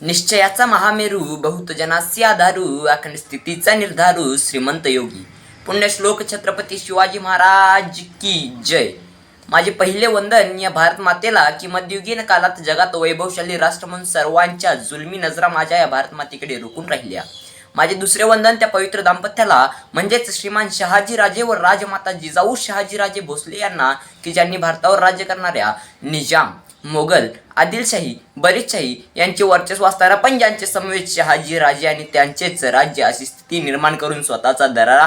निश्चयाचा महामेरू बहुतजनासी आधारू अखंड स्थितीचा निर्धारू श्रीमंत योगी पुण्यश्लोक छत्रपती शिवाजी महाराज की जय। माझे पहिले वंदन या भारत मातेला की मध्ययुगीन काळात जगात वैभवशाली राष्ट्र म्हणून सर्वांच्या जुलमी नजरा माझ्या या भारत मातेकडे रोखून राहिल्या। माझे दुसरे वंदन त्या पवित्र दाम्पत्याला म्हणजेच श्रीमान शहाजी राजे व राजमाता जिजाऊ शहाजी राजे भोसले यांना की ज्यांनी भारतावर राज्य करणाऱ्या निजाम, मोगल, आदिलशाही, बरीदशाही यांचे वर्चस्व असताना पण ज्यांचे समवेत शहाजी राजे आणि त्यांचेच राज्य अशी स्थिती निर्माण करून स्वतःचा दरारा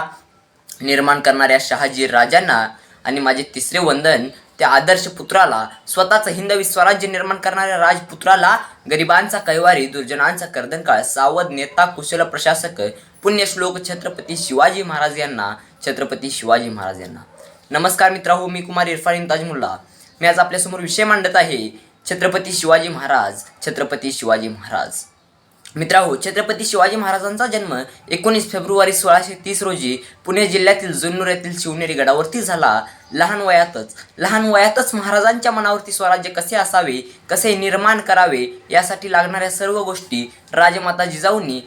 निर्माण करणाऱ्या शहाजी राजांना। आणि माझे तिसरे वंदन त्या आदर्श पुत्राला, स्वतःचं हिंदवी स्वराज्य निर्माण करणाऱ्या राजपुत्राला, गरिबांचा कैवारी, दुर्जनांचा कर्दनकाळ, सावध नेता, कुशल प्रशासक, पुण्यश्लोक छत्रपती शिवाजी महाराज यांना, छत्रपती शिवाजी महाराज यांना नमस्कार मित्रांनो, मी कुमार इरफान इम्तियाज मुल्ला। मी आज आपल्यासमोर विषय मांडत आहे छत्रपती शिवाजी महाराज, छत्रपती शिवाजी महाराज। मित्रांनो, छत्रपती शिवाजी महाराजांचा जन्म 19 फेब्रुवारी 1630 रोजी पुणे जिल्ह्यातील जुन्नर येथील शिवनेरी गडावरती झाला। लहान वयातच महाराजांच्या मनावरती स्वराज्य कसे असावे, कसे निर्माण करावे यासाठी लागणाऱ्या सर्व गोष्टी राजमाता जिजाऊंनी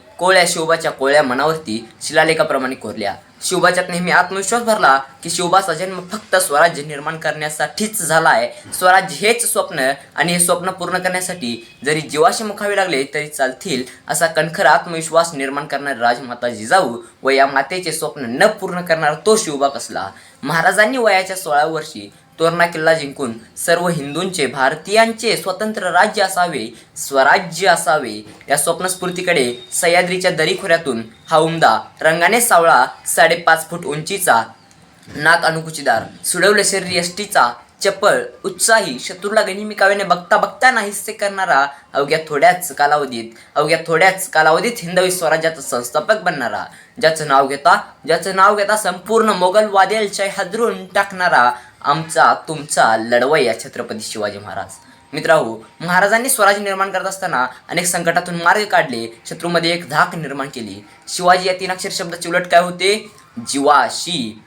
शिवबाच्या कोळ्या मनावरती शिलालेखाप्रमाणे कोरल्या। शिवबाच्यात नेहमी आत्मविश्वास भरला की शिवबाचा जन्म फक्त स्वराज्य निर्माण करण्यासाठीच झाला आहे। स्वराज्य हेच स्वप्न आणि हे स्वप्न पूर्ण करण्यासाठी जरी जीवाशी मुखावे लागले तरी चालतील असा कणखर आत्मविश्वास निर्माण करणारी राजमाता जिजाऊ व या मातेचे स्वप्न न पूर्ण करणारा तो शिवबा कसला। महाराजांनी वयाच्या 16व्या वर्षी तोरणा किल्ला जिंकून सर्व हिंदूंचे, भारतीयांचे स्वतंत्र राज्य असावे, स्वराज्य असावे या स्वप्नस्फूर्तीकडे सह्याद्रीच्या दरीखोऱ्यातून हा उमदा, रंगाने सावळा, 5.5 फूट उंचीचा, नाक अनुकुचीदार, सुडवले शरीर यष्टीचा, चपळ, उत्साही, शत्रूला गनिमिकाव्याने बघता नाहीसे करणारा, अवघ्या थोड्याच कालावधीत हिंदवी स्वराज्याचा संस्थापक बनणारा, ज्याचं नाव घेता संपूर्ण मोगल वादळशाही हादरून टाकणारा आमचा तुमचा लढवय्या छत्रपती शिवाजी महाराज। मित्रांनो, महाराजांनी स्वराज्य निर्माण करत असताना अनेक संकटातून मार्ग काढले, शत्रूमध्ये एक धाक निर्माण केली। शिवाजी या 3 अक्षर शब्दाचे उलट काय होते? जीवाशी।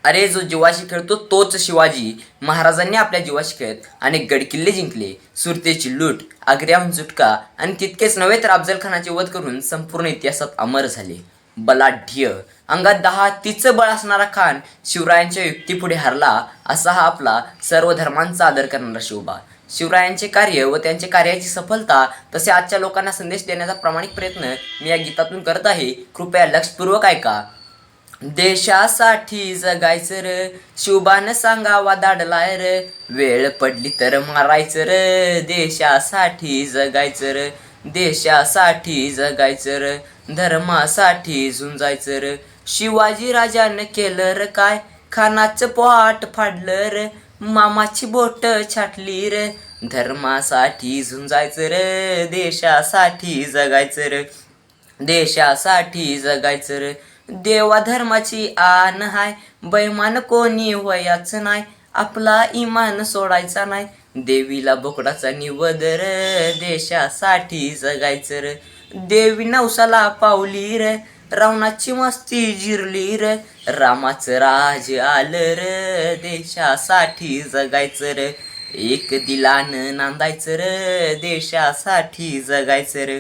अरे, जो जीवाशी खेळतो तोच शिवाजी। महाराजांनी आपल्या जीवाशी खेळत अनेक गडकिल्ले जिंकले, सुरतेची लूट, आग्र्याहून सुटका आणि तितकेच नव्हे तर अफजल खानाचे वध करून संपूर्ण इतिहासात अमर झाले। बलाढ्य, अंगात 10 तीचं बळ असणारा खान शिवरायांच्या युक्तीपुढे हरला असा हा आपला सर्व धर्मांचा आदर करणारा शिवबा। शिवरायांचे कार्य व त्यांच्या कार्याची सफलता तसे आजच्या लोकांना संदेश देण्याचा प्रामाणिक प्रयत्न मी या गीतातून करत आहे। कृपया लक्षपूर्वक ऐका। देशासाठी जगायचं र, शिवबानं सांगावा दाडलाय र, वेळ पडली तर मारायचं र, देशासाठी जगायचं र, देशासाठी जगायचं र, धर्मासाठी झुंजायचं र, शिवाजी राजानं केलं र काय, खानाचं पोट फाडलं र, मामाची बोट छाटली र, धर्मासाठी झुंजायचं र, देशासाठी जगायचं र, देशासाठी जगायचं र, देवा धर्माची आन हाय, बैमान कोणी वयाचं नाय, आपला इमान सोडायचा नाय, देवीला बोकडाचा निवद र, देशासाठी जगायचं र, देवी नवसाला पावली र, रावणाची मस्ती जिरली र, रामाचं राज आलं र, देशासाठी जगायचं र, एक दिलानं नांदायचं र, देशासाठी जगायचं र।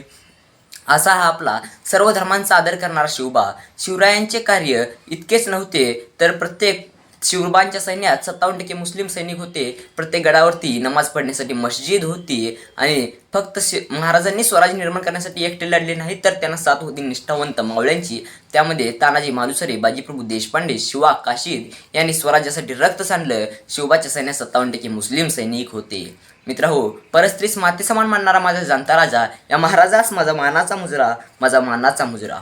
असा हा आपला सर्व धर्मांचा आदर करणारा शिवबा। शिवरायांचे कार्य इतकेच नव्हते तर प्रत्येक शिवबांच्या सैन्यात 57% मुस्लिम सैनिक होते, प्रत्येक गडावरती नमाज पढण्यासाठी मस्जिद होती आणि फक्त महाराजांनी स्वराज्य निर्माण करण्यासाठी एकटे लढले नाही तर त्यांना 7 होती निष्ठावंत मावळ्यांची। त्यामध्ये तानाजी मालुसरे, बाजीप्रभू देशपांडे, शिवा काशीद यांनी स्वराज्यासाठी रक्त सांडलं। शिवबाच्या सैन्यात 57% मुस्लिम सैनिक होते। मित्रांनो, परस्त्रीस माते समान मानणारा माझा जाणता राजा, या महाराजास माझा मानाचा मुजरा।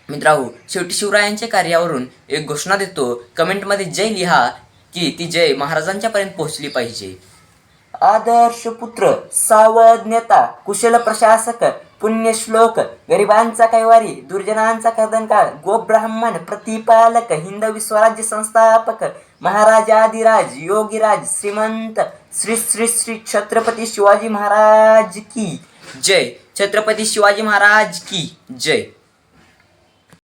मित्रांनो, शेवटी शिवरायांच्या कार्यावरून एक घोषणा देतो, कमेंटमध्ये जय लिहा की ती जय महाराजांच्या पर्यंत पोहोचली पाहिजे। आदर्श पुत्र, सावध नेता, कुशल प्रशासक, पुण्यश्लोक, गरिबांचा कैवारी, दुर्जनांचा कर्दनकाळ, गोब्राह्मण प्रतिपालक, हिंदवी स्वराज्य संस्थापक, महाराजाधिराज, योगीराज, श्रीमंत, श्री श्री श्री छत्रपती शिवाजी महाराज की जय। छत्रपती शिवाजी महाराज की जय।